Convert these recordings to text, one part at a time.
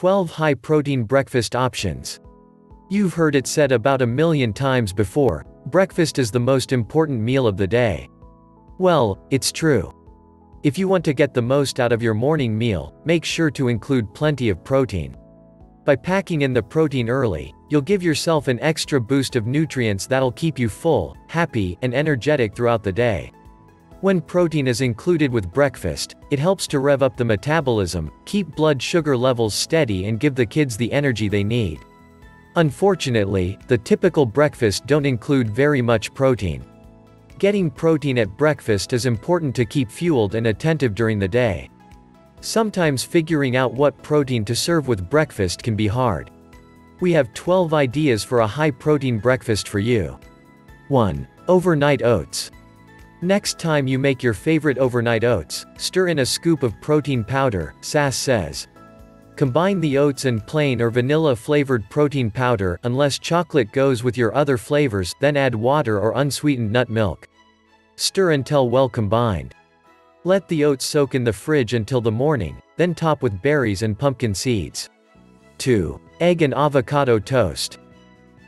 12 high-protein breakfast options. You've heard it said about 1,000,000 times before, breakfast is the most important meal of the day. Well, it's true. If you want to get the most out of your morning meal, make sure to include plenty of protein. By packing in the protein early, you'll give yourself an extra boost of nutrients that'll keep you full, happy, and energetic throughout the day. When protein is included with breakfast, it helps to rev up the metabolism, keep blood sugar levels steady and give the kids the energy they need. Unfortunately, the typical breakfast don't include very much protein. Getting protein at breakfast is important to keep fueled and attentive during the day. Sometimes figuring out what protein to serve with breakfast can be hard. We have 12 ideas for a high-protein breakfast for you. 1. Overnight oats. Next time you make your favorite overnight oats, stir in a scoop of protein powder, SAS says. Combine the oats and plain or vanilla-flavored protein powder unless chocolate goes with your other flavors, then add water or unsweetened nut milk. Stir until well combined. Let the oats soak in the fridge until the morning, then top with berries and pumpkin seeds. 2. Egg and avocado toast.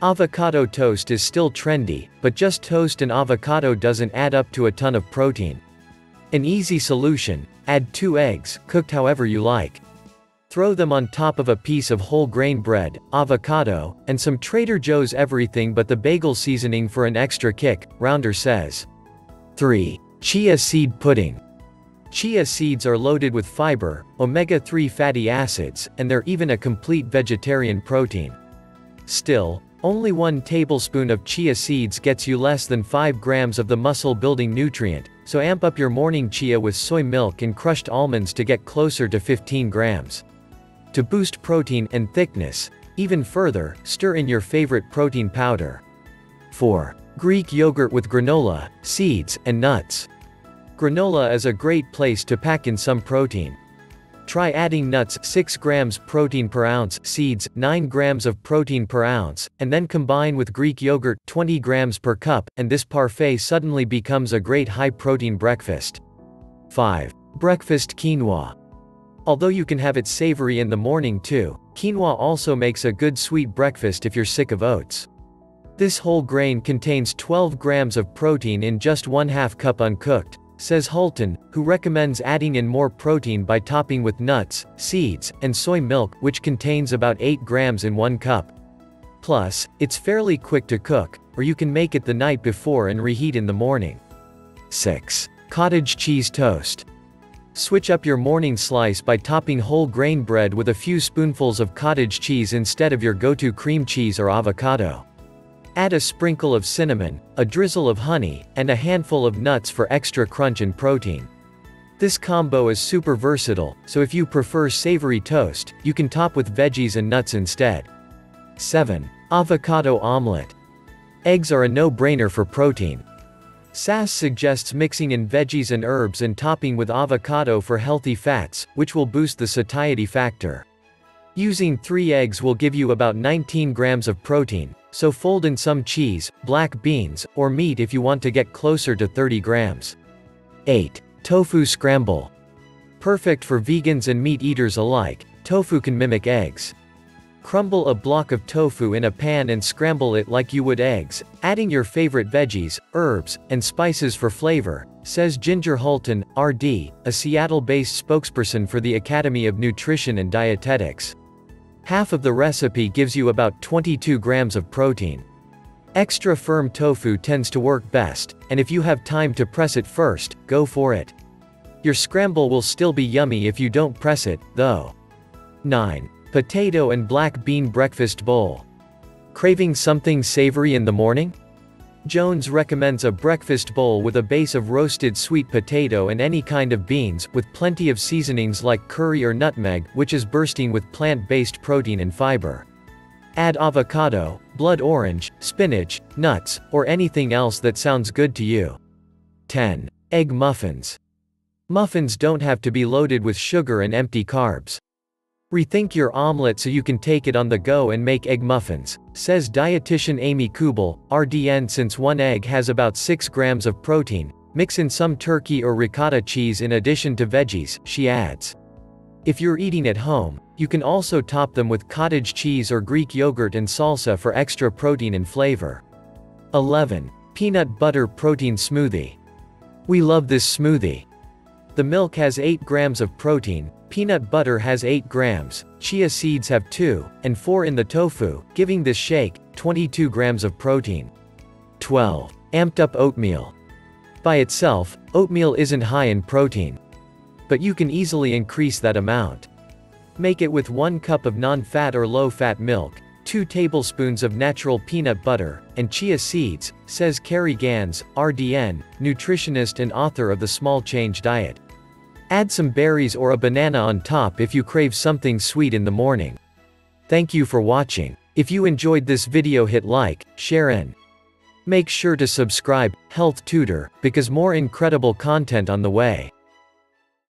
Avocado toast is still trendy, but just toast and avocado doesn't add up to a ton of protein. An easy solution: add 2 eggs, cooked however you like. Throw them on top of a piece of whole grain bread, avocado, and some Trader Joe's everything but the bagel seasoning for an extra kick, Rounder says. 3. Chia seed pudding. Chia seeds are loaded with fiber, omega-3 fatty acids, and they're even a complete vegetarian protein. Still, only 1 tablespoon of chia seeds gets you less than 5 grams of the muscle-building nutrient, so amp up your morning chia with soy milk and crushed almonds to get closer to 15 grams. To boost protein and thickness even further, stir in your favorite protein powder. 4. Greek yogurt with granola, seeds, and nuts. Granola is a great place to pack in some protein. Try adding nuts 6 grams protein per ounce, seeds 9 grams of protein per ounce, and then combine with Greek yogurt 20 grams per cup, and this parfait suddenly becomes a great high-protein breakfast. 5. Breakfast quinoa. Although you can have it savory in the morning too, quinoa also makes a good sweet breakfast if you're sick of oats. This whole grain contains 12 grams of protein in just 1/2 cup uncooked, says Hulton, who recommends adding in more protein by topping with nuts, seeds, and soy milk, which contains about 8 grams in 1 cup. Plus, it's fairly quick to cook, or you can make it the night before and reheat in the morning. 6. Cottage cheese toast. Switch up your morning slice by topping whole grain bread with a few spoonfuls of cottage cheese instead of your go-to cream cheese or avocado. Add a sprinkle of cinnamon, a drizzle of honey, and a handful of nuts for extra crunch and protein. This combo is super versatile, so if you prefer savory toast, you can top with veggies and nuts instead. 7. Avocado omelette. Eggs are a no-brainer for protein. SAS suggests mixing in veggies and herbs and topping with avocado for healthy fats, which will boost the satiety factor. Using 3 eggs will give you about 19 grams of protein, so fold in some cheese, black beans, or meat if you want to get closer to 30 grams. 8. Tofu Scramble. Perfect for vegans and meat eaters alike, tofu can mimic eggs. Crumble a block of tofu in a pan and scramble it like you would eggs, adding your favorite veggies, herbs, and spices for flavor, says Ginger Hulton, RD, a Seattle-based spokesperson for the Academy of Nutrition and Dietetics. Half of the recipe gives you about 22 grams of protein. Extra firm tofu tends to work best, and if you have time to press it first, go for it. Your scramble will still be yummy if you don't press it, though. 9. Potato and black bean breakfast bowl. Craving something savory in the morning? Jones recommends a breakfast bowl with a base of roasted sweet potato and any kind of beans, with plenty of seasonings like curry or nutmeg, which is bursting with plant-based protein and fiber. Add avocado, blood orange, spinach, nuts, or anything else that sounds good to you. 10. Egg muffins. Muffins don't have to be loaded with sugar and empty carbs. Rethink your omelette so you can take it on the go and make egg muffins, says dietitian Amy Kubel, RDN. Since 1 egg has about 6 grams of protein, mix in some turkey or ricotta cheese in addition to veggies, she adds. If you're eating at home, You can also top them with cottage cheese or Greek yogurt and salsa for extra protein and flavor. 11. Peanut Butter Protein Smoothie. We love this smoothie. The milk has 8 grams of protein, peanut butter has 8 grams, chia seeds have 2, and 4 in the tofu, giving this shake 22 grams of protein. 12. Amped up oatmeal. By itself, oatmeal isn't high in protein. But you can easily increase that amount. Make it with 1 cup of non-fat or low-fat milk, 2 tablespoons of natural peanut butter, and chia seeds, says Carrie Gans, RDN, nutritionist and author of The Small Change Diet. Add some berries or a banana on top if you crave something sweet in the morning. Thank you for watching. If you enjoyed this video, hit like, share and make sure to subscribe, Health Tutor, because more incredible content on the way.